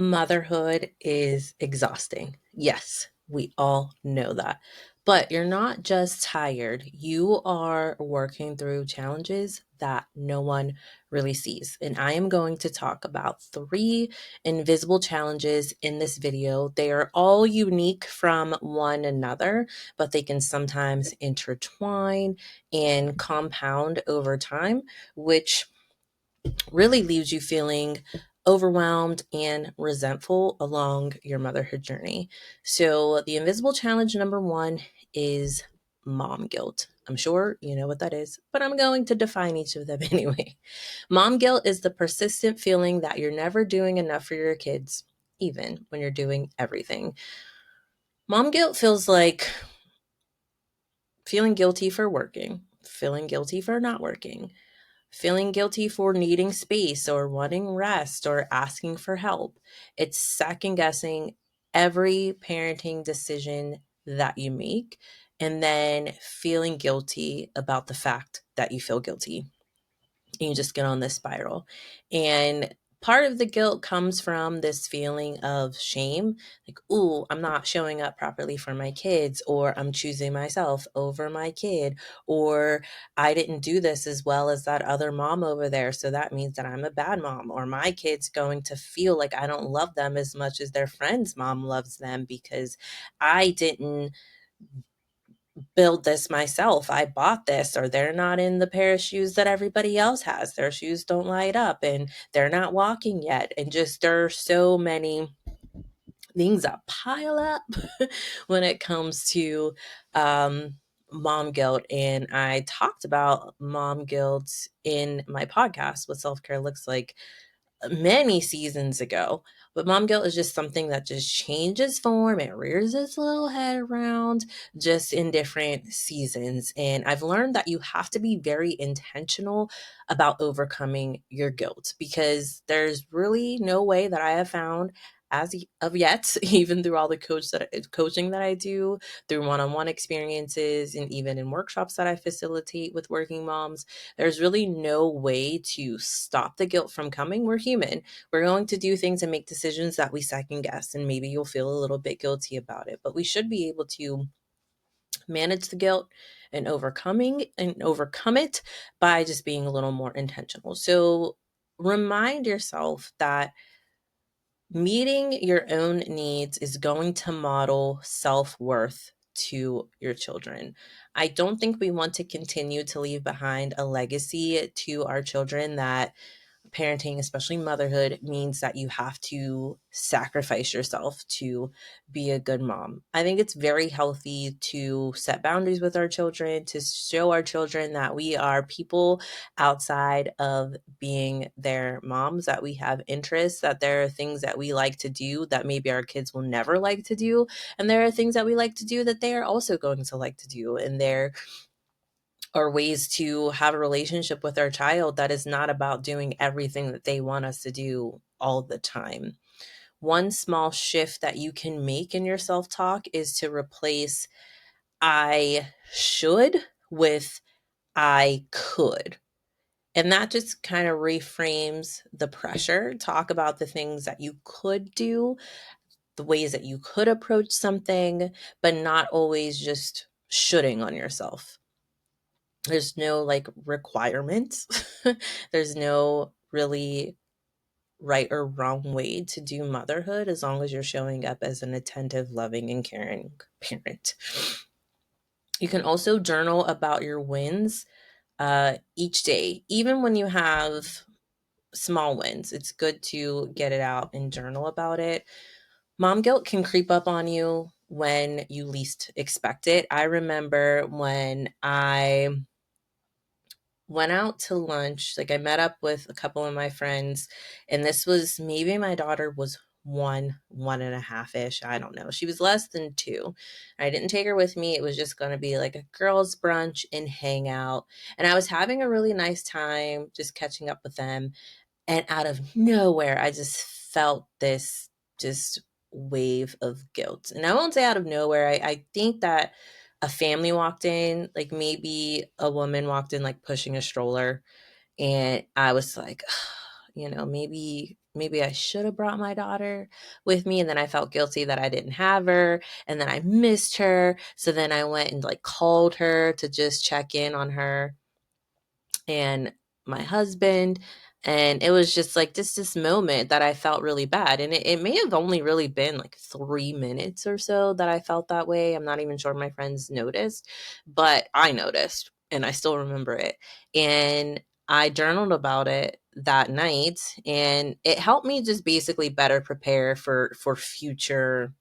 Motherhood is exhausting. Yes, we all know that. But you're not just tired, you are working through challenges that no one really sees. And I am going to talk about three invisible challenges in this video. They are all unique from one another, but they can sometimes intertwine and compound over time, which really leaves you feeling overwhelmed and resentful along your motherhood journey. So, the invisible challenge number one is mom guilt. I'm sure you know what that is, but I'm going to define each of them anyway. Mom guilt is the persistent feeling that you're never doing enough for your kids, even when you're doing everything. Mom guilt feels like feeling guilty for working, feeling guilty for not working, feeling guilty for needing space or wanting rest or asking for help. It's second guessing every parenting decision that you make and then feeling guilty about the fact that you feel guilty, and you just get on this spiral. And part of the guilt comes from this feeling of shame, like, ooh, I'm not showing up properly for my kids, or I'm choosing myself over my kid, or I didn't do this as well as that other mom over there, so that means that I'm a bad mom, or my kid's going to feel like I don't love them as much as their friend's mom loves them because I didn't build this myself. I bought this, or they're not in the pair of shoes that everybody else has. Their shoes don't light up and they're not walking yet. And just there are so many things that pile up when it comes to um, mom guilt. And I talked about mom guilt in my podcast, What Self Care Looks Like, many seasons ago. But mom guilt is just something that just changes form. It rears its little head around just in different seasons. And I've learned that you have to be very intentional about overcoming your guilt because there's really no way that I have found as of yet, even through all the coaching that I do, through one-on-one experiences, and even in workshops that I facilitate with working moms, there's really no way to stop the guilt from coming. We're human. We're going to do things and make decisions that we second guess, and maybe you'll feel a little bit guilty about it. But we should be able to manage the guilt and overcome it by just being a little more intentional. So remind yourself that meeting your own needs is going to model self-worth to your children. I don't think we want to continue to leave behind a legacy to our children that parenting, especially motherhood, means that you have to sacrifice yourself to be a good mom. I think it's very healthy to set boundaries with our children, to show our children that we are people outside of being their moms, that we have interests, that there are things that we like to do that maybe our kids will never like to do. And there are things that we like to do that they are also going to like to do. And there are ways to have a relationship with our child that is not about doing everything that they want us to do all the time. One small shift that you can make in your self talk is to replace I should with I could. And that just kind of reframes the pressure. Talk about the things that you could do, the ways that you could approach something, but not always just shoulding on yourself. There's no like requirements. There's no really right or wrong way to do motherhood as long as you're showing up as an attentive, loving, and caring parent. You can also journal about your wins each day, even when you have small wins. It's good to get it out and journal about it. Mom guilt can creep up on you when you least expect it. I remember when I went out to lunch. Like I met up with a couple of my friends, and this was maybe my daughter was one and a half ish. I don't know. She was less than two. I didn't take her with me. It was just going to be like a girls' brunch and hang out. And I was having a really nice time just catching up with them. And out of nowhere, I just felt this just wave of guilt. And I won't say out of nowhere. I think that a family walked in, like maybe a woman walked in, like pushing a stroller. And I was like, maybe maybe I should have brought my daughter with me. And then I felt guilty that I didn't have her. And then I missed her. So then I went and like called her to just check in on her and my husband. And it was just like this moment that I felt really bad. And it may have only really been like 3 minutes or so that I felt that way. I'm not even sure my friends noticed, but I noticed and I still remember it. And I journaled about it that night, and it helped me just basically better prepare for future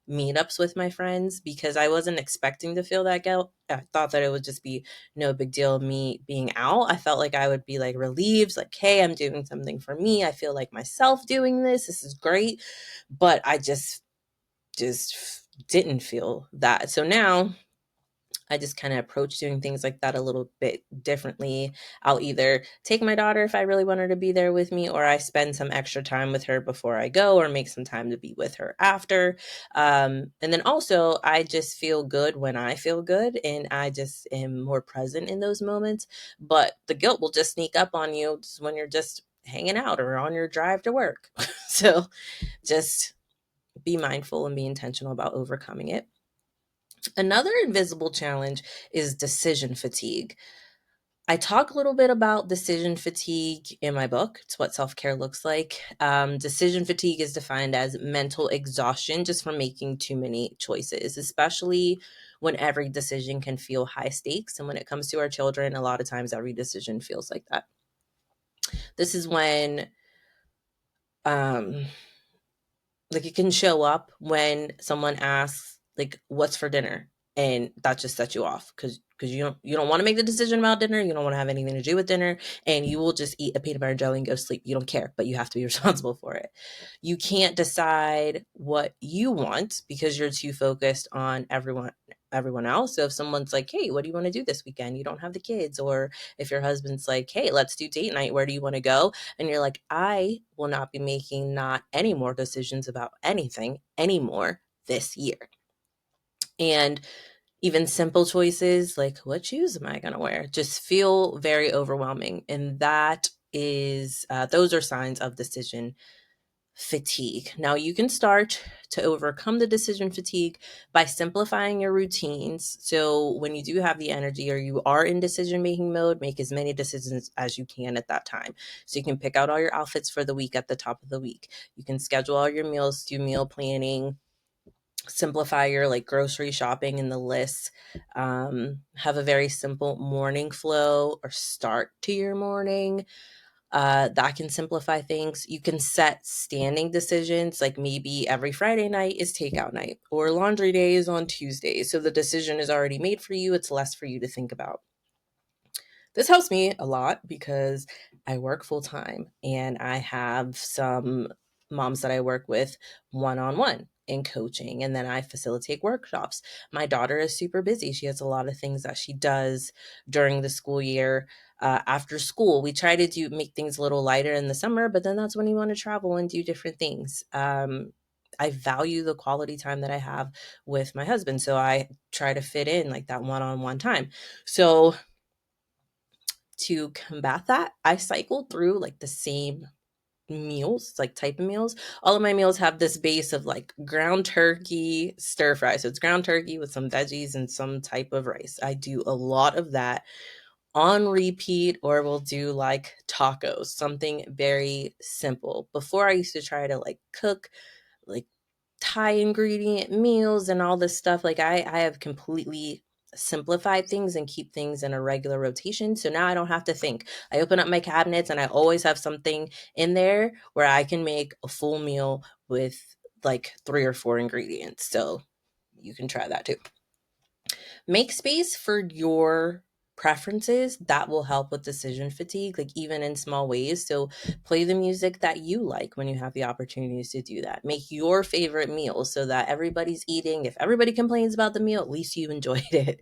meetups with my friends, because I wasn't expecting to feel that guilt. I thought that it would just be no big deal me being out. I felt like I would be like relieved, like, hey, I'm doing something for me. I feel like myself doing this. This is great. But I just didn't feel that. So now I just kind of approach doing things like that a little bit differently. I'll either take my daughter if I really want her to be there with me, or I spend some extra time with her before I go, or make some time to be with her after. And then also, I just feel good when I feel good, and I just am more present in those moments. But the guilt will just sneak up on you when you're just hanging out or on your drive to work. So just be mindful and be intentional about overcoming it. Another invisible challenge is decision fatigue. I talk a little bit about decision fatigue in my book. It's what self care looks like. Decision fatigue is defined as mental exhaustion just from making too many choices, especially when every decision can feel high stakes. And when it comes to our children, a lot of times every decision feels like that. This is when um, like it can show up when someone asks like what's for dinner, and that just sets you off because you don't want to make the decision about dinner. You don't want to have anything to do with dinner, and you will just eat a peanut butter and jelly and go sleep. You don't care, but you have to be responsible for it. You can't decide what you want because you're too focused on everyone else. So if someone's like, hey, what do you want to do this weekend? You don't have the kids. Or if your husband's like, hey, let's do date night, where do you want to go? And you're like, I will not be making not any more decisions about anything anymore this year. And even simple choices like what shoes am I going to wear just feel very overwhelming. And that is, those are signs of decision fatigue. Now, you can start to overcome the decision fatigue by simplifying your routines. So, when you do have the energy or you are in decision making mode, make as many decisions as you can at that time. So, you can pick out all your outfits for the week at the top of the week. You can schedule all your meals, do meal planning, simplify your like grocery shopping and the lists. Have a very simple morning flow or start to your morning. That can simplify things. You can set standing decisions, like maybe every Friday night is takeout night or laundry day is on Tuesdays. So the decision is already made for you. It's less for you to think about. This helps me a lot because I work full time and I have some moms that I work with one on one in coaching, and then I facilitate workshops. My daughter is super busy. She has a lot of things that she does during the school year. After school, we try to make things a little lighter in the summer, but then that's when you want to travel and do different things. I value the quality time that I have with my husband, so I try to fit in like that one on one time. So to combat that, I cycled through like the same meals, like type of meals. All of my meals have this base of like ground turkey stir fry. So it's ground turkey with some veggies and some type of rice. I do a lot of that on repeat, or we'll do like tacos, something very simple. Before I used to try to like cook like Thai ingredient meals and all this stuff. Like I have completely simplified things and keep things in a regular rotation. So now I don't have to think. I open up my cabinets and I always have something in there where I can make a full meal with like 3 or 4 ingredients. So you can try that too. Make space for your preferences. That will help with decision fatigue, like even in small ways. So play the music that you like when you have the opportunities to do that. Make your favorite meal so that everybody's eating. If everybody complains about the meal, at least you enjoyed it.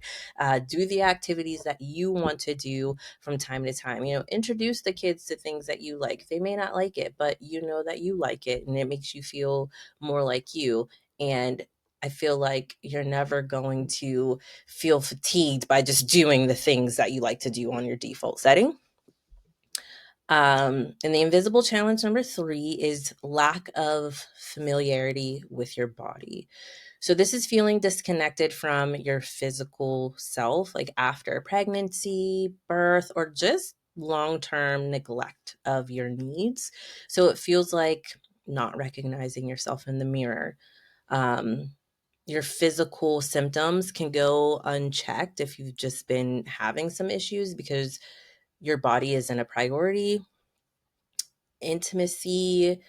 Do the activities that you want to do from time to time. Introduce the kids to things that you like. They may not like it, but you know that you like it, and it makes you feel more like you. And I feel like you're never going to feel fatigued by just doing the things that you like to do on your default setting. And the invisible challenge number 3 is lack of familiarity with your body. So this is feeling disconnected from your physical self, like after pregnancy, birth, or just long-term neglect of your needs. So it feels like not recognizing yourself in the mirror. Um, your physical symptoms can go unchecked if you've just been having some issues because your body isn't a priority. Intimacy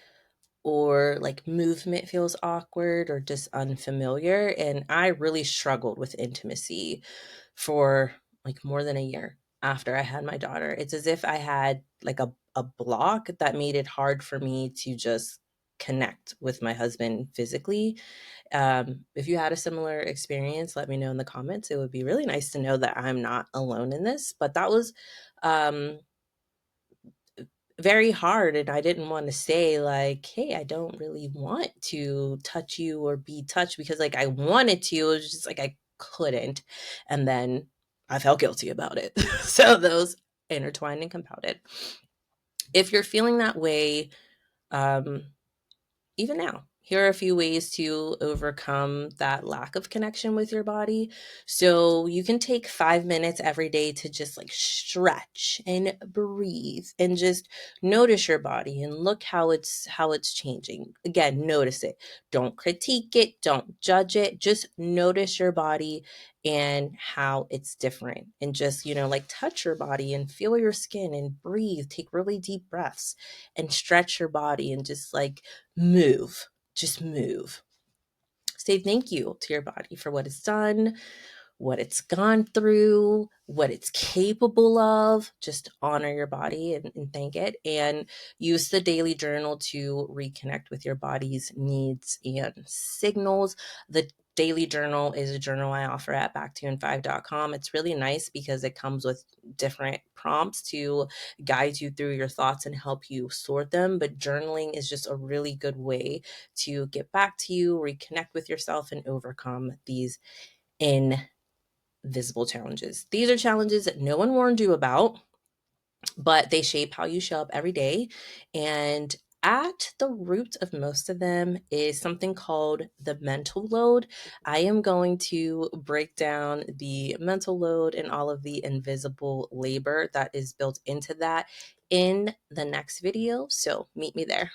or like movement feels awkward or just unfamiliar. And I really struggled with intimacy for like more than a year after I had my daughter. It's as if I had like a block that made it hard for me to just connect with my husband physically. If you had a similar experience, let me know in the comments. It would be really nice to know that I'm not alone in this. But that was um, very hard, and I didn't want to say like, "Hey, I don't really want to touch you or be touched," because like I wanted to, it was just like I couldn't. And then I felt guilty about it. So those intertwined and compounded. If you're feeling that way, um even now, here are a few ways to overcome that lack of connection with your body. So you can take 5 minutes every day to just like stretch and breathe and just notice your body and look how it's changing. Again, notice it. Don't critique it, don't judge it. Just notice your body and how it's different. And just, like touch your body and feel your skin and breathe. Take really deep breaths and stretch your body and just like move. Just move. Say thank you to your body for what it's done, what it's gone through, what it's capable of. Just honor your body and thank it. And use the daily journal to reconnect with your body's needs and signals. The daily journal is a journal I offer at back2in5.com. It's really nice because it comes with different prompts to guide you through your thoughts and help you sort them. But journaling is just a really good way to get back to you, reconnect with yourself, and overcome these invisible challenges. These are challenges that no one warned you about, but they shape how you show up every day. And at the root of most of them is something called the mental load. I am going to break down the mental load and all of the invisible labor that is built into that in the next video. So meet me there.